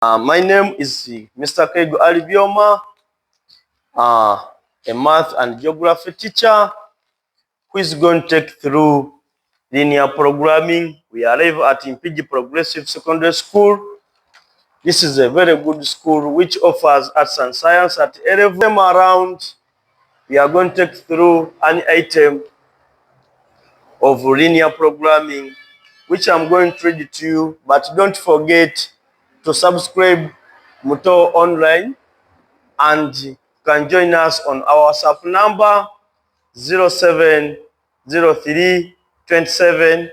My name is Mr. Kego Alibioma, a math and geography teacher who is going to take through linear programming. We arrive at Impigi Progressive Secondary School. This is a very good school which offers arts and science at A-level. Around, we are going to take through an item of linear programming, which I'm going to read to you, but don't forget to subscribe Muto Online, and you can join us on our WhatsApp number 0703 27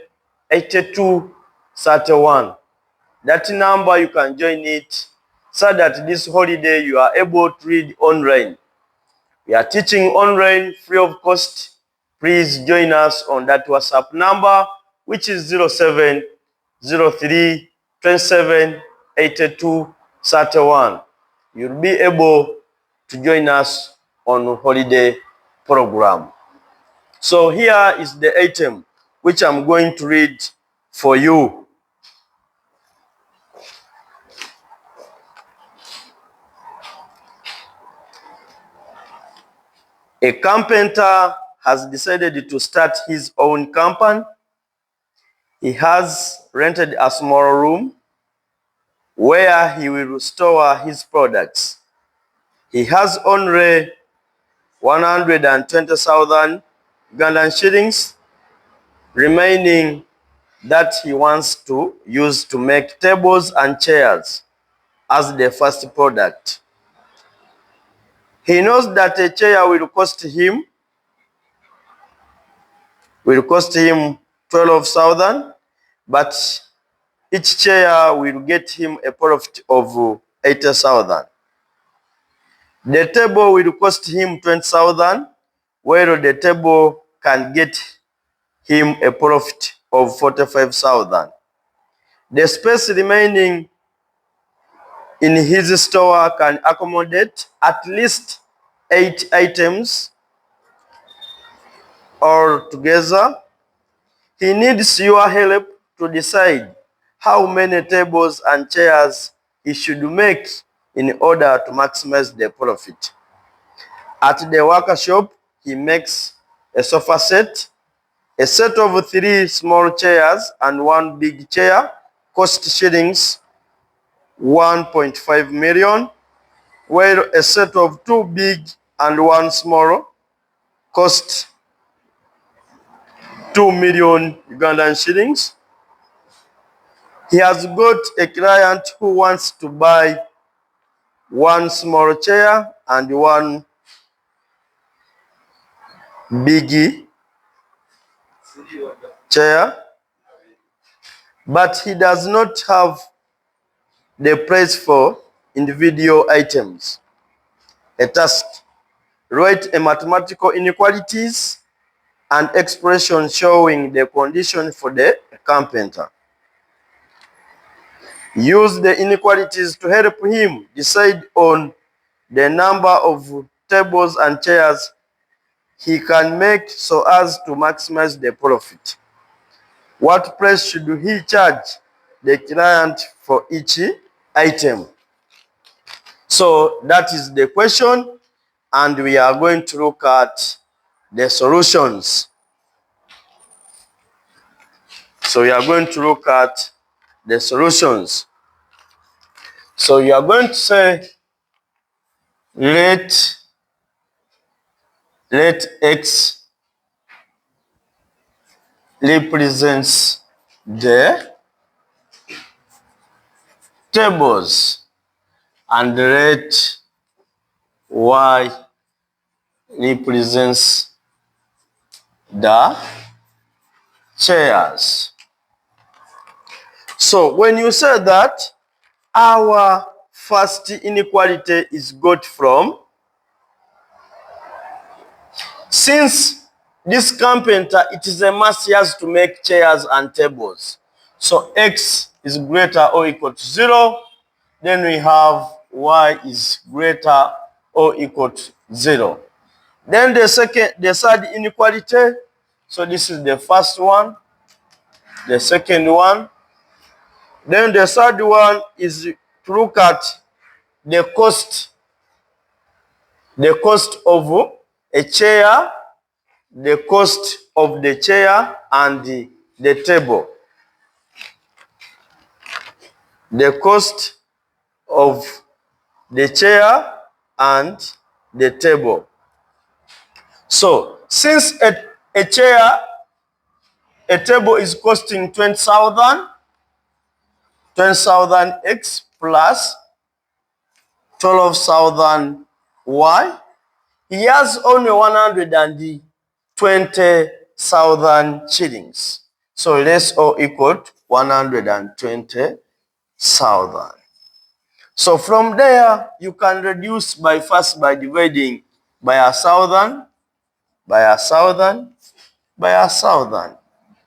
82 31. That number you can join it so that this holiday you are able to read online. We are teaching online free of cost. Please join us on that WhatsApp number, which is 0703 27 82 31. You'll be able to join us on holiday program. So here is the item which I'm going to read for you. A carpenter has decided to start his own company. He has rented a small room where he will store his products. He has only 120,000 Ugandan shillings remaining that he wants to use to make tables and chairs as the first product. He knows that a chair will cost him 12,000, but each chair will get him a profit of 80,000. The table will cost him 20,000, where the table can get him a profit of 45,000. The space remaining in his store can accommodate at least 8 items altogether. He needs your help to decide how many tables and chairs he should make in order to maximize the profit. At the workshop, he makes a sofa set. A set of 3 small chairs and 1 big chair cost shillings 1.5 million, while a set of 2 big and 1 small cost 2 million Ugandan shillings. He has got a client who wants to buy 1 small chair and 1 big chair, but he does not have the price for individual items. A task: write a mathematical inequalities and expression showing the condition for the carpenter. Use the inequalities to help him decide on the number of tables and chairs he can make so as to maximize the profit. What price should he charge the client for each item? So that is the question, and we are going to look at the solutions. So we are going to look at the solutions. So you are going to say, let X represents the tables and let Y represents the chairs. So when you say that, our first inequality is got from, since this carpenter, it is a must he has to make chairs and tables. So X is greater or equal to 0. Then we have Y is greater or equal to 0. Then the third inequality, so this is the first one, the second one. Then the third one is to look at the cost of a chair, the cost of the chair and the table. The cost of the chair and the table. So, since a chair, a table is costing 20,000 X plus 12,000 Y, he has only 120,000 shillings. So less or equal to 120,000. So from there, you can reduce by dividing by 1,000, by 1,000, by 1,000.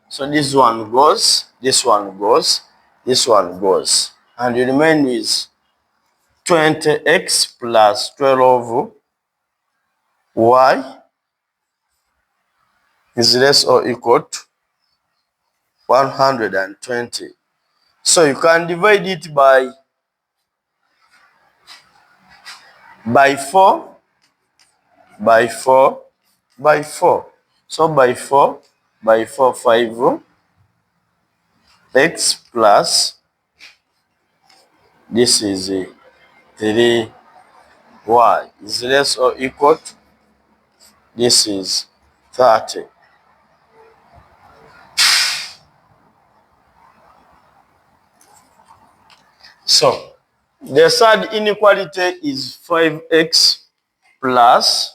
So this one goes, this one goes, this one goes. And you remain with 20x plus 12y is less or equal to 120. So you can divide it by 4, by 4, by 4. So by 4, 5 x plus, this is 3y is less or equal to, this is 30. So the third inequality is 5x plus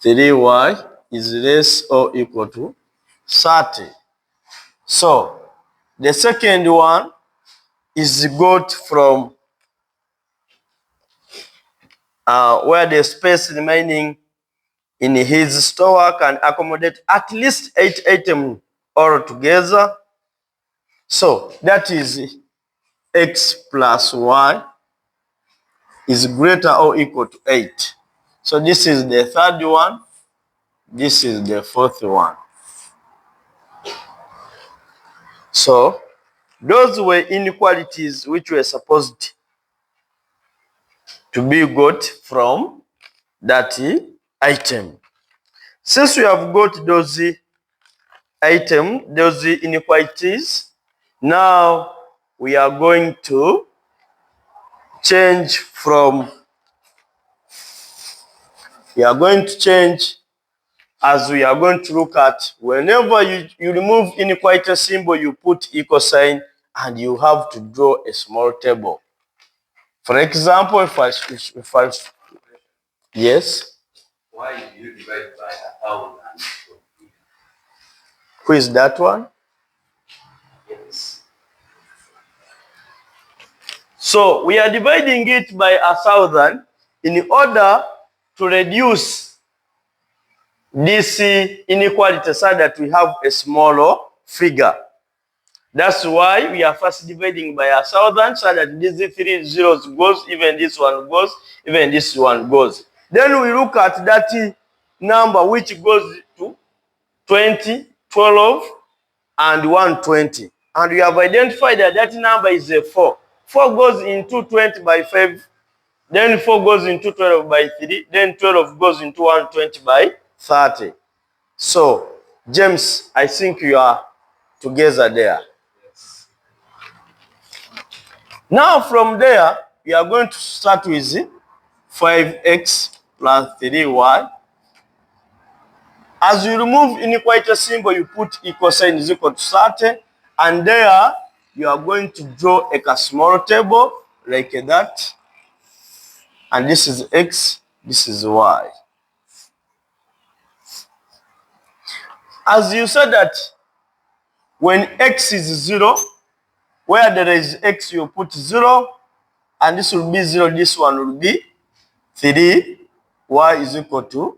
3y is less or equal to 30. So the second one is got from where the space remaining in his store can accommodate at least 8 items altogether. So that is x plus y is greater or equal to 8. So this is the third one. This is the fourth one. So those were inequalities which were supposed to be got from that item. Since we have got those those inequalities, now we are going to change as we are going to look at whenever you remove inequality symbol, you put equal sign and you have to draw a small table. For example, if I yes. Why do you divide by 1,000? Who is that one? Yes. So we are dividing it by 1,000 in order to reduce this inequality so that we have a smaller figure. That's why we are first dividing by 1,000 so that these 3 zeros goes, even this one goes, even this one goes. Then we look at that number which goes to 20, 12, and 120. And we have identified that that number is a 4. 4 goes into 20 by 5, then 4 goes into 12 by 3, then 12 goes into 120 by 30. So, James, I think you are together there. Yes. Now from there, we are going to start with 5x plus 3y. As you remove inequality symbol, you put equal sign is equal to 30, and there you are going to draw a small table like that. And this is x, this is y. As you said that when x is 0, where there is x, you put 0, and this will be 0, this one will be 3, y is equal to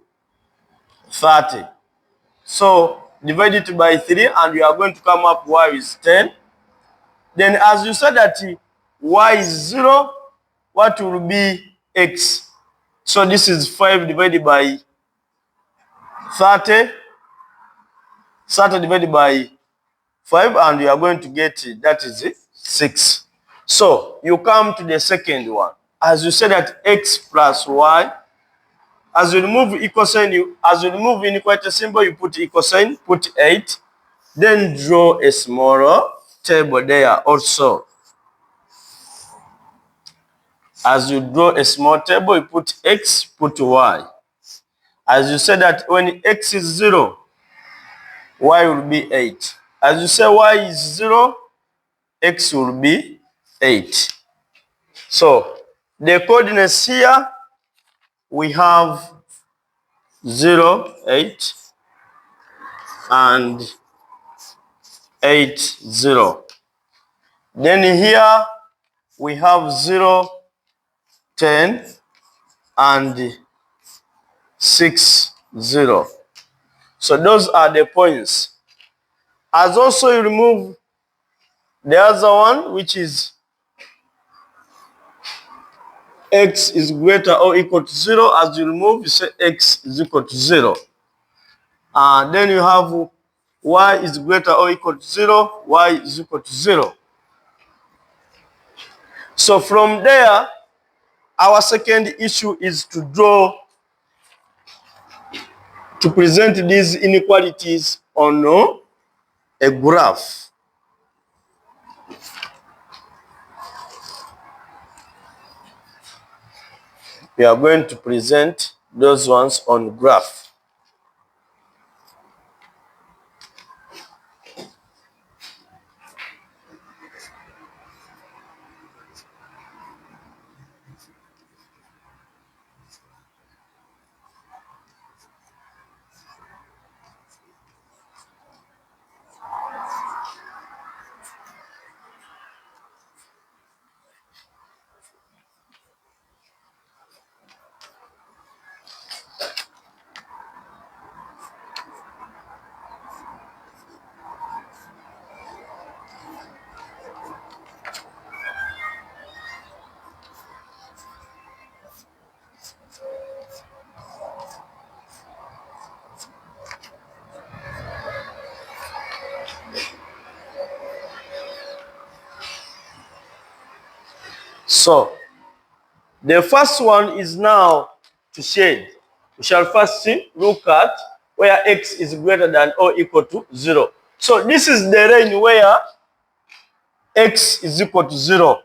30. So divide it by 3, and you are going to come up y is 10. Then as you said that y is 0, what will be x? So this is 5 divided by 30. 30 divided by 5, and you are going to get that is 6. So you come to the second one. As you say that x plus y, as you remove equal sign, as you remove inequality symbol, you put equal sign, put 8. Then draw a smaller table there also. As you draw a small table, you put x, put y. As you say that when x is 0, y will be 8. As you say y is 0, x will be 8. So the coordinates here, we have 0, 8, and 8, 0. Then here we have 0, 10, and 6, 0. So those are the points. As also you remove the other one, which is x is greater or equal to 0. As you remove, you say x is equal to 0. And then you have y is greater or equal to 0, y is equal to 0. So from there, our second issue is to draw, to present these inequalities on a graph. We are going to present those ones on graph. So the first one is now to shade. We shall first look at where x is greater than or equal to 0. So this is the range where x is equal to 0.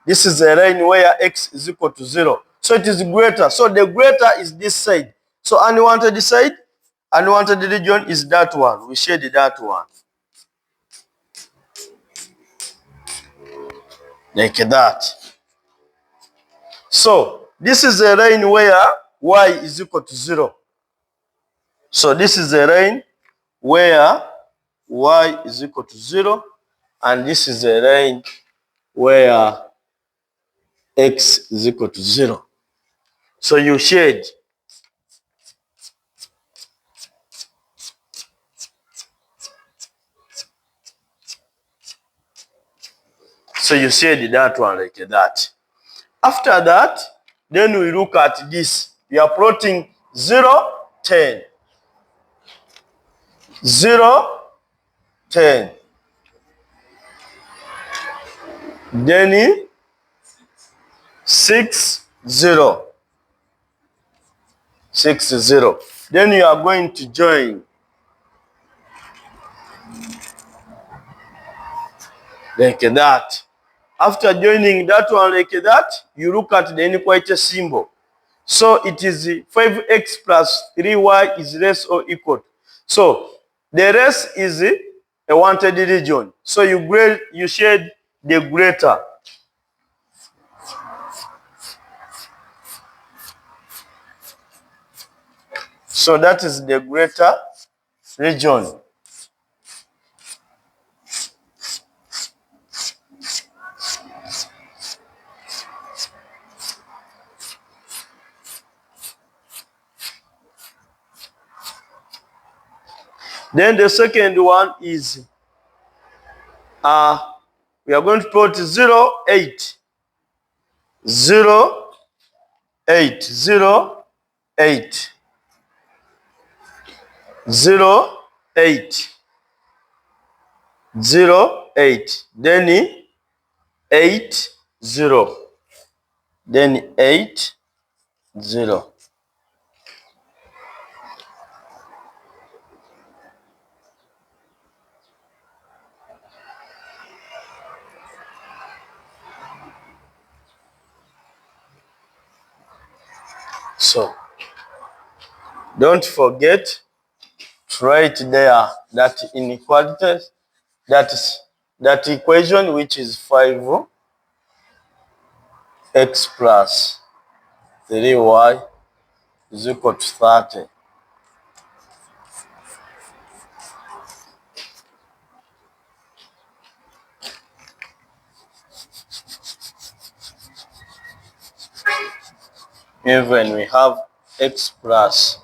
This is the range where x is equal to 0. So it is greater. So the greater is this side. So unwanted side, unwanted region is that one. We shade that one. Like that. So this is the range where y is equal to 0. So this is the range where y is equal to 0, and this is the range where x is equal to 0. So you shade. So you shade that one like that. After that, then we look at this. We are plotting 0, 10. 0, 10. Then 6, 0. 6, 0. Then you are going to join. Like that. After joining that one like that, you look at the inequality symbol. So it is 5x plus 3y is less or equal. So the rest is a wanted region. So you shade the greater. So that is the greater region. Then the second one is we are going to plot 0, 8. 0, 8. 0, 8. 0, 8. 0, 8. Then 8, 0. Then 8, 0. So don't forget to write there that inequality, that equation, which is 5x plus 3y is equal to 30. Even we have x plus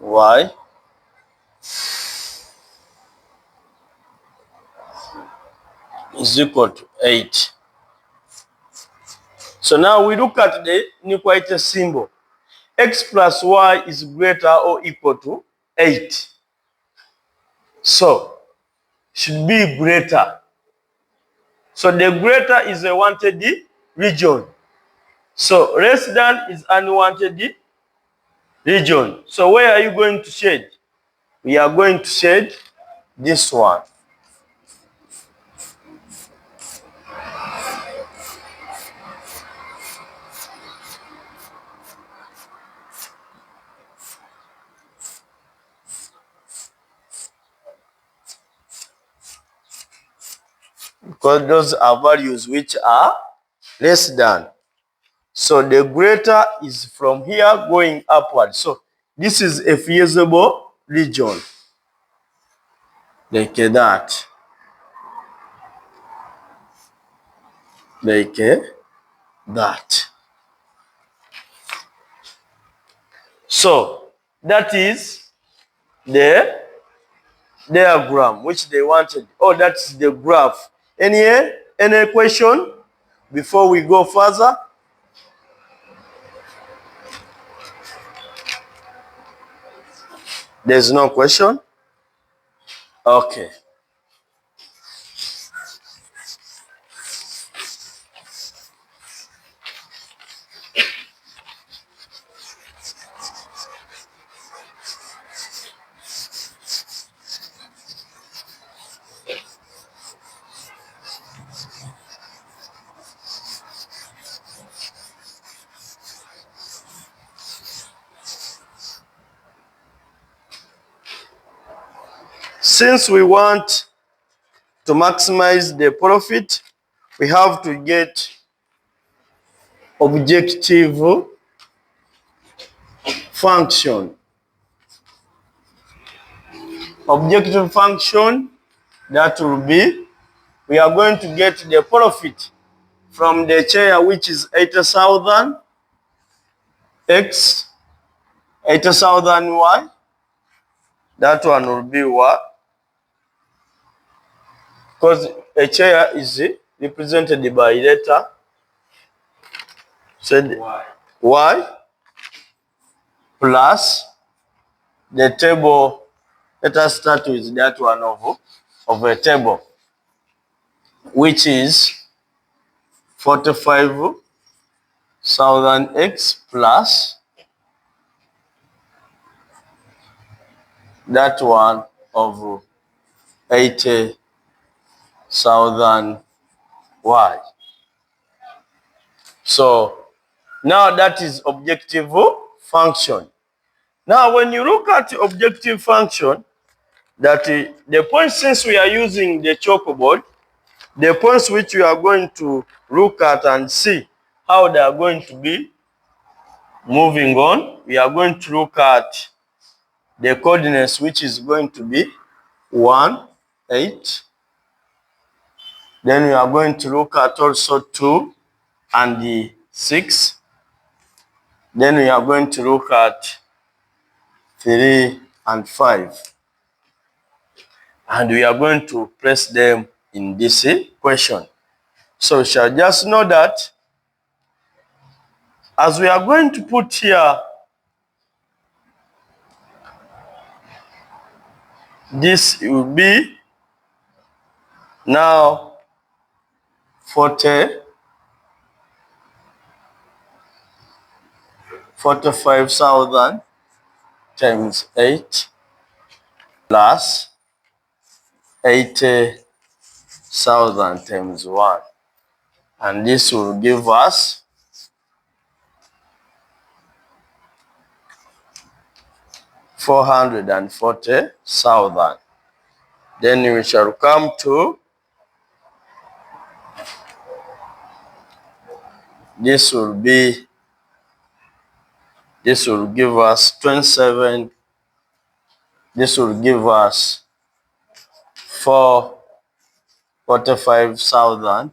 y is equal to 8. So now we look at the inequality symbol. X plus y is greater or equal to 8. So should be greater. So the greater is a wanted region. So less than is unwanted region. So where are you going to shade? We are going to shade this one. Because those are values which are less than. So the greater is from here going upward. So this is a feasible region. Like that. Like that. So that is the diagram which they wanted. Oh, that's the graph. Any question before we go further? There's no question? Okay. Since we want to maximize the profit, we have to get objective function. Objective function, that will be, we are going to get the profit from the share which is 80,000 x, 80,000 y. That one will be what? Because a share is represented by letter said y plus the table. Let us start with that one of a table, which is 45,000 x plus that one of 80,000 y. So now that is objective function. Now when you look at objective function, that the points, since we are using the chalkboard, the points which we are going to look at and see how they are going to be moving on, we are going to look at the coordinates, which is going to be 1, 8. Then we are going to look at also 2 and the 6. Then we are going to look at 3 and 5. And we are going to place them in this question. So we shall just know that as we are going to put here this will be now 45,000 times 8 plus 80,000 times 1. And this will give us 440,000. Then we shall come to this will give us 27. This will give us 45,000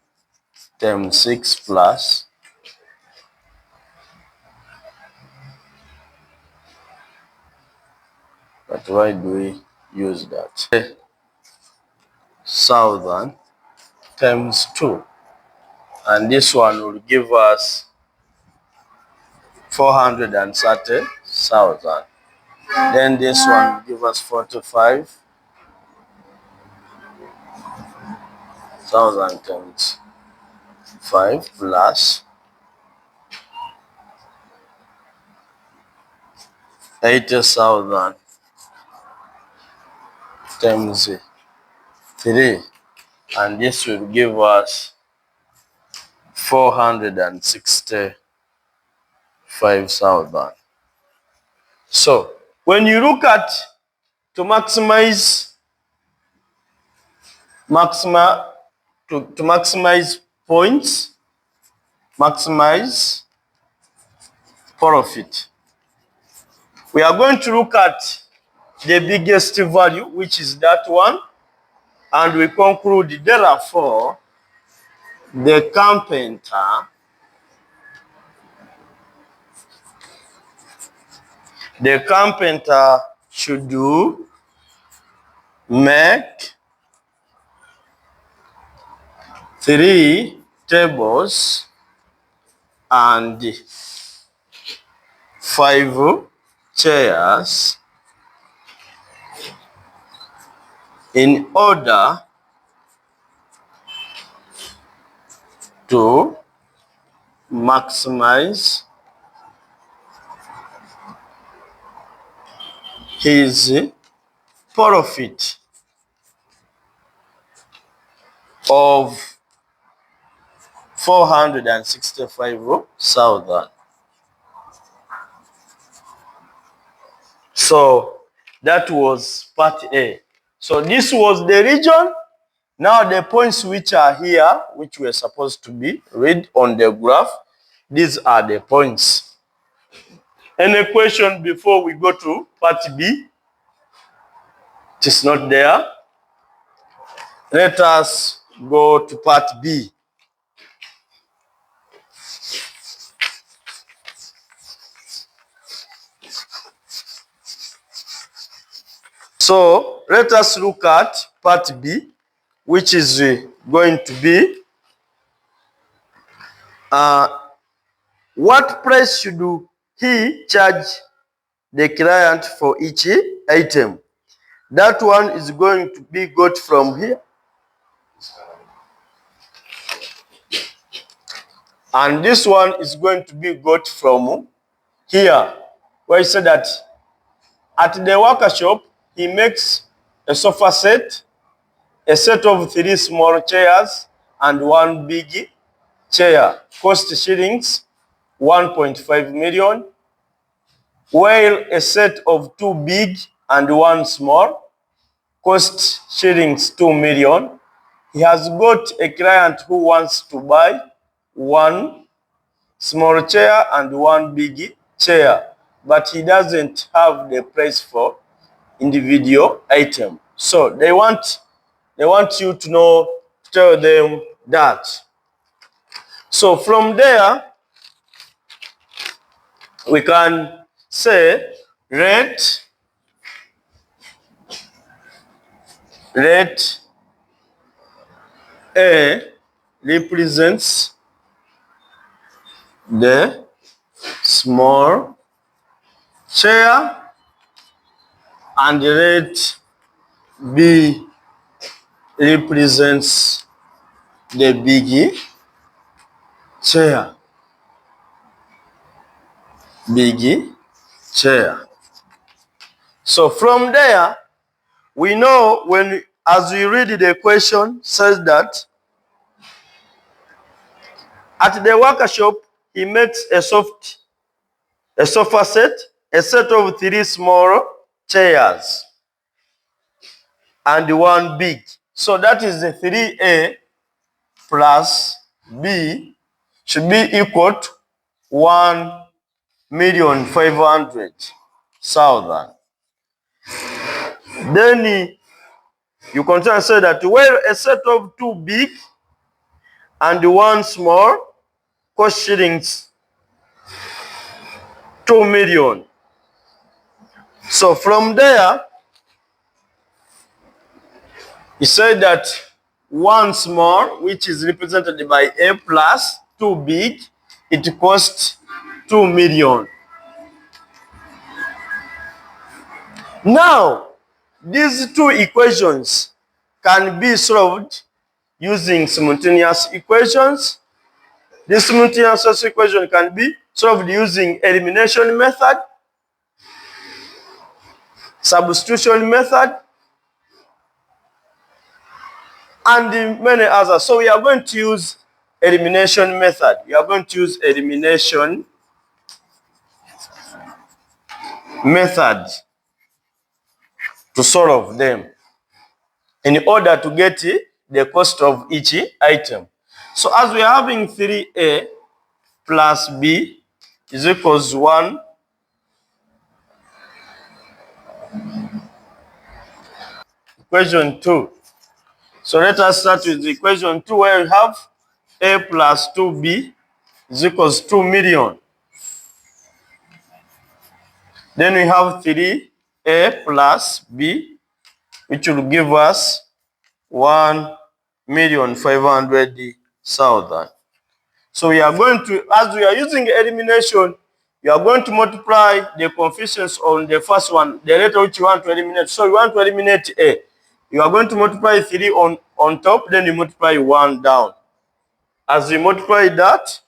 times 6 plus 'But why do we use that? 1,000 times 2. And this one will give us 430,000. Then this one will give us 45,000 times 5 plus 80,000 times 3. And this will give us 465,000. So when you look at to maximize points, maximize profit, we are going to look at the biggest value, which is that one, and we conclude, therefore, the carpenter should make 3 tables and 5 chairs in order to maximize his profit of 465,000. So that was part A. So this was the region. Now the points which are here, which were supposed to be read on the graph, these are the points. Any question before we go to part B? It is not there. Let us go to part B. So let us look at part B, which is going to be what price should he charge the client for each item? That one is going to be got from here. And this one is going to be got from here, where he said that at the workshop, he makes a sofa set, a set of 3 small chairs, and 1 big chair, cost shillings 1.5 million, while a set of 2 big and 1 small cost shillings 2 million. He has got a client who wants to buy 1 small chair and 1 big chair, but he doesn't have the price for individual item. So they want you to know, tell them that. So from there, we can say rate A represents the small chair and rate B represents the big chair. Big chair. So from there, we know when, as we read the question, says that at the workshop, he makes a sofa set, a set of 3 small chairs, and 1 big. So that is the 3A plus B should be equal to 1,500,000. Then you continue and say that where a set of 2 big and 1 small cost shillings 2 million. So from there, he said that 1 small, which is represented by A plus 2 big, it costs 2 million. Now, these 2 equations can be solved using simultaneous equations. This simultaneous equation can be solved using elimination method, substitution method, and many others. So we are going to use elimination method. We are going to use elimination method to solve them in order to get the cost of each item. So as we are having 3A plus B is equals 1, equation 2. So let us start with equation 2, where we have A plus 2B is equals 2 million. Then we have 3A plus B, which will give us 1,500,000. So we are going to, as we are using elimination, you are going to multiply the coefficients on the first one, the letter which you want to eliminate. So you want to eliminate A. You are going to multiply 3 on top, then you multiply 1 down. As you multiply that,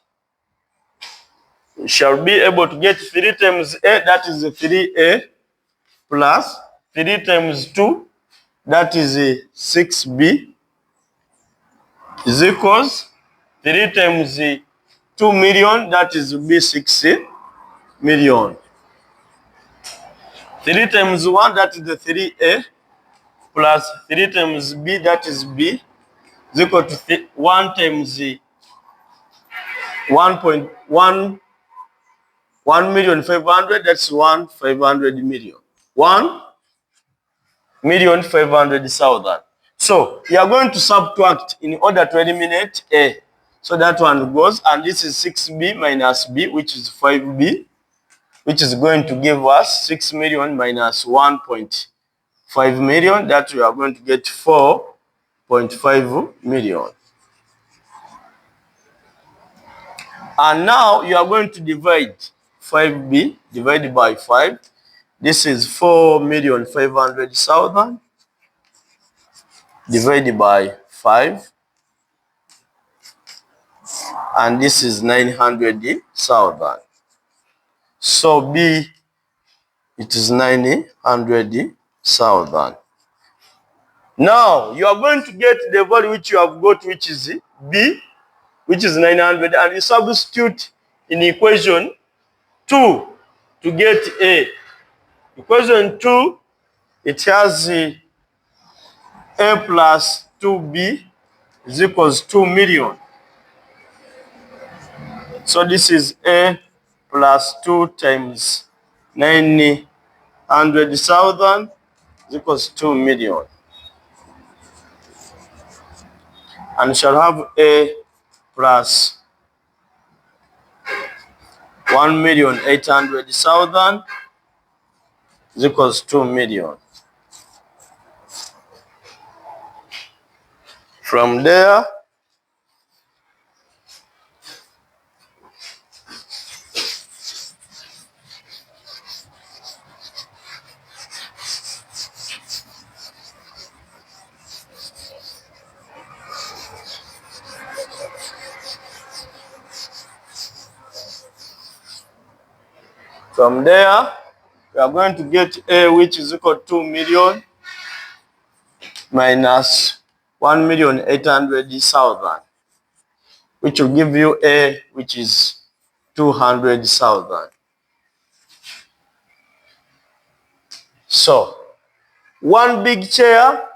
you shall be able to get 3 times A, that is 3A, plus 3 times 2, that is 6B, is equals 3 times 2 million, that is be 6 million. 3 times 1, that is the 3A, plus 3 times B, that is B, is equal to 1 times 1,500,000, that's 1,500 million. 1,500,000. So you are going to subtract in order to eliminate A. So that one goes, and this is 6B minus B, which is 5B, which is going to give us 6 million minus 1.5 million. That we are going to get 4.5 million. And now you are going to divide 5B divided by 5. This is 4,500,000 divided by 5. And this is 900,000. So B, it is 900,000. Now you are going to get the value which you have got, which is B, which is 900, and you substitute in equation 2 to get A. Equation 2, it has A plus 2B is equals 2 million. So this is A plus 2 times 900,000 is equals 2 million. And shall have A plus 1,800,000 is equals 2 million. From there, From there, we are going to get A, which is equal to 2 million minus 1,800,000, which will give you A, which is 200,000. So, one big chair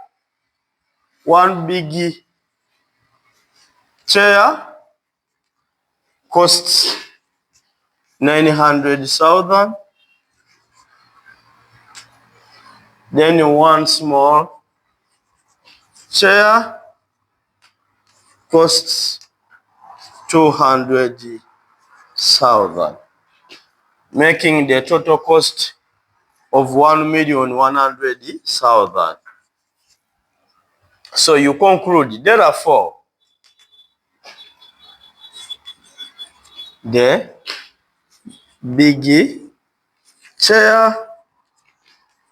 costs 900,000. Then one small chair costs 200,000, making the total cost of 1,100,000. So you conclude, therefore, the big chair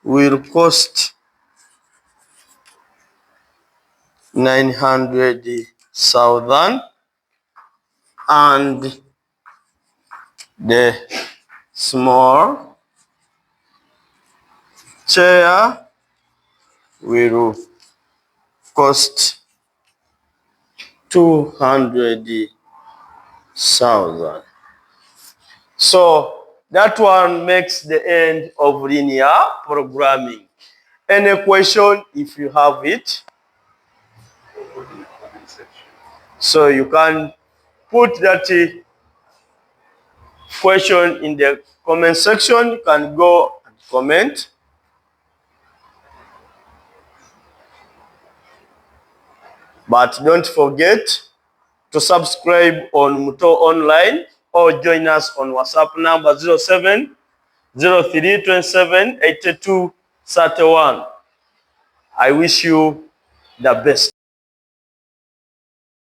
will cost 900,000 and the small chair will cost 200,000. So that one makes the end of linear programming. Any question if you have it? So you can put that question in the comment section. You can go and comment. But don't forget to subscribe on Muto Online or join us on WhatsApp number 07 03 27 82 31. I wish you the best.